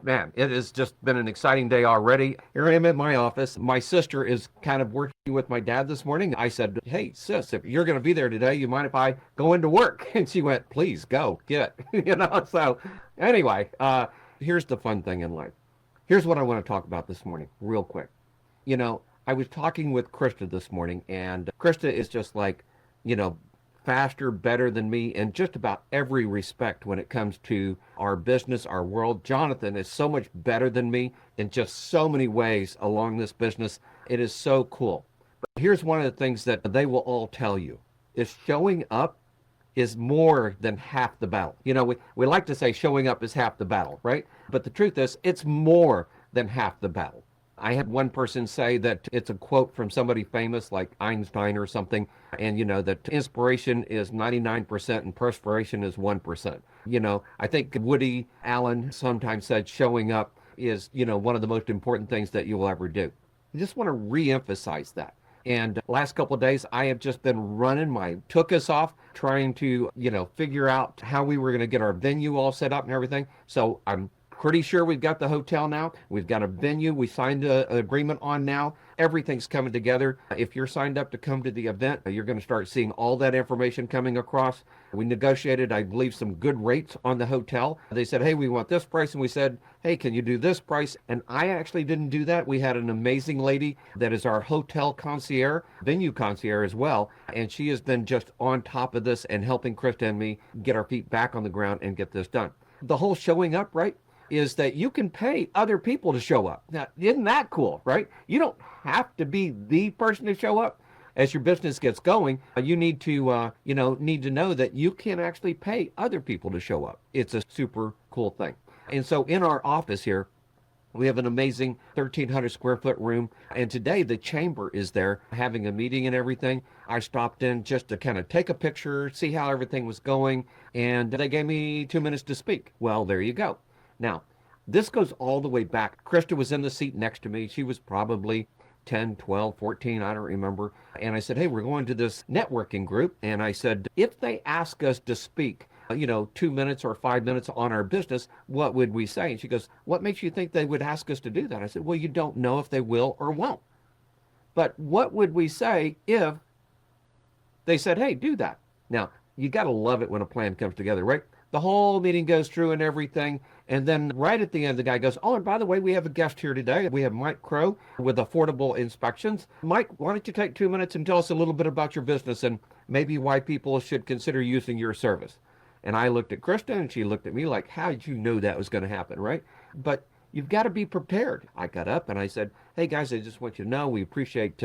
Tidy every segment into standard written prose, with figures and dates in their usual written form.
Man, it has just been an exciting day already. Here I am at my office. My sister is kind of working with my dad this morning. I said, "Hey, sis, if you're going to be there today, you mind if I go into work?" And she went, "Please go, get." So anyway, here's the fun thing in life. Here's what I want to talk about this morning, real quick. I was talking with Krista this morning, and Krista is just like, you know, faster, better than me in just about every respect when it comes to our business, our world. Jonathan is so much better than me in just so many ways along this business. It is so cool. But here's one of the things that they will all tell you is showing up is more than half the battle. We like to say showing up is half the battle, right? But the truth is, it's more than half the battle. I had one person say that it's a quote from somebody famous like Einstein or something, and that inspiration is 99% and perspiration is 1%. I think Woody Allen sometimes said showing up is, one of the most important things that you will ever do. I just want to re-emphasize that. And last couple of days, I have just been running took us off trying to, figure out how we were going to get our venue all set up and everything. So I'm pretty sure we've got the hotel now. We've got a venue we signed an agreement on now. Everything's coming together. If you're signed up to come to the event, you're going to start seeing all that information coming across. We negotiated, I believe, some good rates on the hotel. They said, "Hey, we want this price." And we said, "Hey, can you do this price?" And I actually didn't do that. We had an amazing lady that is our hotel concierge, venue concierge as well. And she has been just on top of this and helping Krista and me get our feet back on the ground and get this done. The whole showing up, right, is that you can pay other people to show up. Now, isn't that cool, right? You don't have to be the person to show up. As your business gets going, you need to, know that you can actually pay other people to show up. It's a super cool thing. And so in our office here, we have an amazing 1,300 square foot room. And today the chamber is there having a meeting and everything. I stopped in just to kind of take a picture, see how everything was going. And they gave me 2 minutes to speak. Well, there you go. Now, this goes all the way back. Krista was in the seat next to me. She was probably 10, 12, 14, I don't remember. And I said, "Hey, we're going to this networking group." And I said, "If they ask us to speak, 2 minutes or 5 minutes on our business, what would we say?" And she goes, "What makes you think they would ask us to do that?" I said, "Well, you don't know if they will or won't. But what would we say if they said, 'Hey, do that'?" Now, you got to love it when a plan comes together, right? The whole meeting goes through and everything. And then right at the end, the guy goes, "Oh, and by the way, we have a guest here today. We have Mike Crow with Affordable Inspections. Mike, why don't you take 2 minutes and tell us a little bit about your business and maybe why people should consider using your service?" And I looked at Krista and she looked at me like, "How did you know that was going to happen?" Right? But you've got to be prepared. I got up and I said, "Hey guys, I just want you to know we appreciate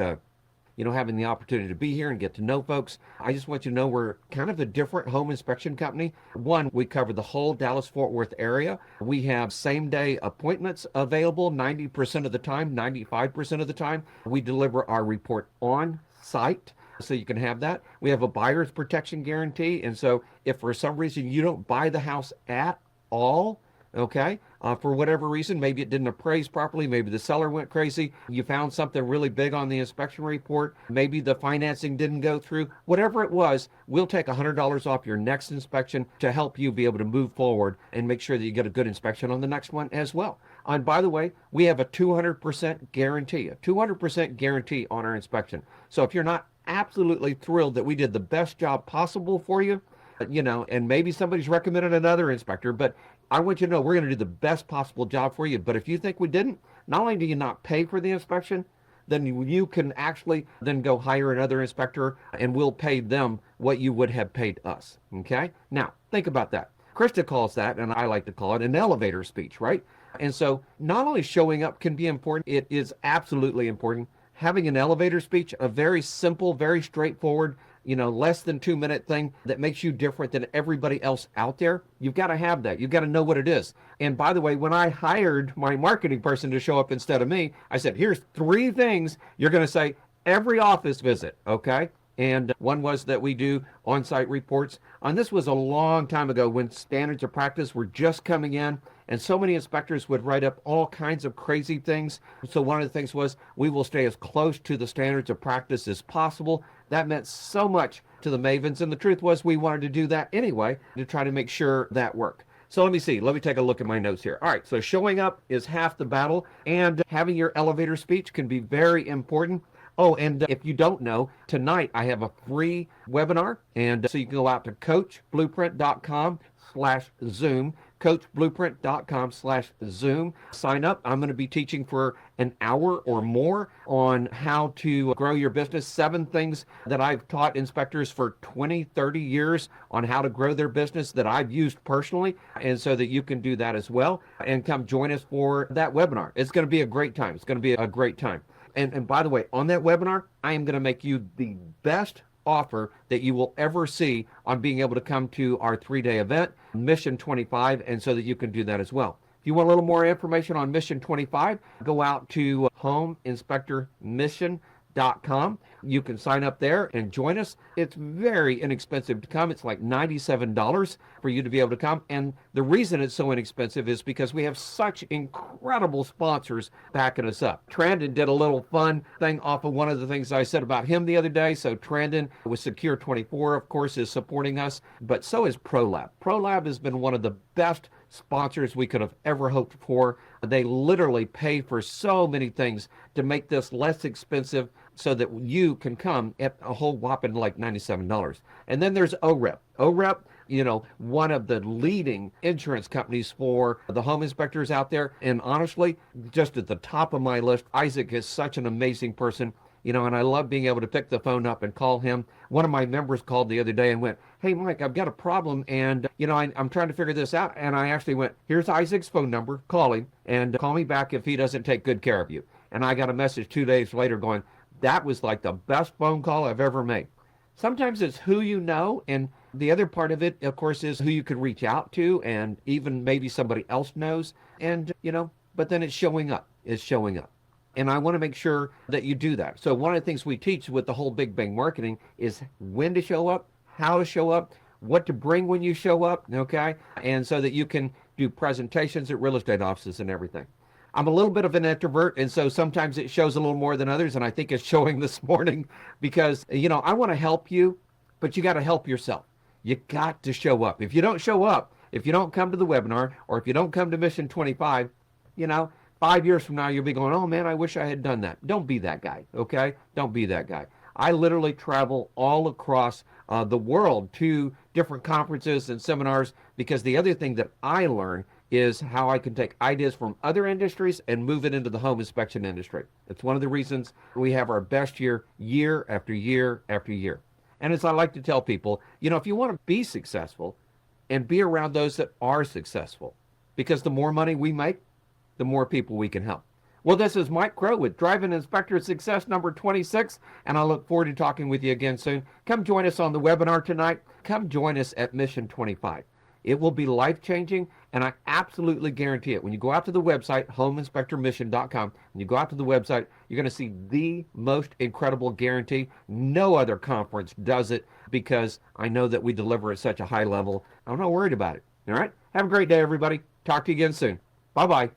having the opportunity to be here and get to know folks. I just want you to know we're kind of a different home inspection company. One, we cover the whole Dallas-Fort Worth area. We have same-day appointments available 90% of the time, 95% of the time. We deliver our report on site, so you can have that. We have a buyer's protection guarantee, and so if for some reason you don't buy the house at all, okay, for whatever reason, maybe it didn't appraise properly, maybe the seller went crazy, you found something really big on the inspection report, maybe the financing didn't go through, whatever it was, we'll take $100 off your next inspection to help you be able to move forward and make sure that you get a good inspection on the next one as well. And by the way, we have a 200% guarantee, on our inspection. So if you're not absolutely thrilled that we did the best job possible for you, and maybe somebody's recommended another inspector, but I want you to know we're going to do the best possible job for you. But if you think we didn't, not only do you not pay for the inspection, then you can actually then go hire another inspector and we'll pay them what you would have paid us. Okay? Now, think about that. Krista calls that, and I like to call it an elevator speech, right? And so not only showing up can be important, it is absolutely important. Having an elevator speech, a very simple, very straightforward, less than 2 minute thing that makes you different than everybody else out there. You've got to have that. You've got to know what it is. And by the way, when I hired my marketing person to show up instead of me, I said, "Here's 3 things you're going to say every office visit," okay? And one was that we do on-site reports. And this was a long time ago when standards of practice were just coming in, and so many inspectors would write up all kinds of crazy things. So one of the things was we will stay as close to the standards of practice as possible. That meant so much to the Mavens, and the truth was we wanted to do that anyway to try to make sure that worked. So let me see. Let me take a look at my notes here. All right. So showing up is half the battle, and having your elevator speech can be very important. Oh, and if you don't know, tonight I have a free webinar, and so you can go out to coachblueprint.com/Zoom, coachblueprint.com/Zoom. Sign up. I'm going to be teaching for an hour or more on how to grow your business. 7 things that I've taught inspectors for 20, 30 years on how to grow their business that I've used personally, and so that you can do that as well. And come join us for that webinar. It's going to be a great time. It's going to be a great time. And by the way, on that webinar, I am going to make you the best offer that you will ever see on being able to come to our 3-day event, Mission 25, and so that you can do that as well. If you want a little more information on Mission 25, go out to homeinspectormission.com. You can sign up there and join us. It's very inexpensive to come. It's like $97 for you to be able to come. And the reason it's so inexpensive is because we have such incredible sponsors backing us up. Trandon did a little fun thing off of one of the things I said about him the other day. So Trandon with Secure 24, of course, is supporting us, but so is ProLab. ProLab has been one of the best sponsors we could have ever hoped for. They literally pay for so many things to make this less expensive so that you can come at a whole whopping like $97. And then there's OREP. OREP, one of the leading insurance companies for the home inspectors out there. And honestly, just at the top of my list, Isaac is such an amazing person. And I love being able to pick the phone up and call him. One of my members called the other day and went, "Hey, Mike, I've got a problem, and, I'm trying to figure this out." And I actually went, "Here's Isaac's phone number. Call him, and call me back if he doesn't take good care of you." And I got a message 2 days later going, "That was like the best phone call I've ever made." Sometimes it's who you know, and the other part of it, of course, is who you can reach out to, and even maybe somebody else knows. And, but then it's showing up. It's showing up. And I want to make sure that you do that. So one of the things we teach with the whole Big Bang Marketing is when to show up, how to show up, what to bring when you show up, okay? And so that you can do presentations at real estate offices and everything. I'm a little bit of an introvert, and so sometimes it shows a little more than others, and I think it's showing this morning because, I want to help you, but you got to help yourself. You got to show up. If you don't show up, if you don't come to the webinar, or if you don't come to Mission 25, 5 years from now, you'll be going, "Oh man, I wish I had done that." Don't be that guy, okay? Don't be that guy. I literally travel all across the world to different conferences and seminars because the other thing that I learn is how I can take ideas from other industries and move it into the home inspection industry. It's one of the reasons we have our best year after year after year. And as I like to tell people, if you want to be successful and be around those that are successful, because the more money we make, the more people we can help. Well, this is Mike Crow with Driving Inspector Success number 26, and I look forward to talking with you again soon. Come join us on the webinar tonight. Come join us at Mission 25. It will be life-changing, and I absolutely guarantee it. When you go out to the website, homeinspectormission.com, when you go out to the website, you're going to see the most incredible guarantee. No other conference does it because I know that we deliver at such a high level. I'm not worried about it. All right? Have a great day, everybody. Talk to you again soon. Bye-bye.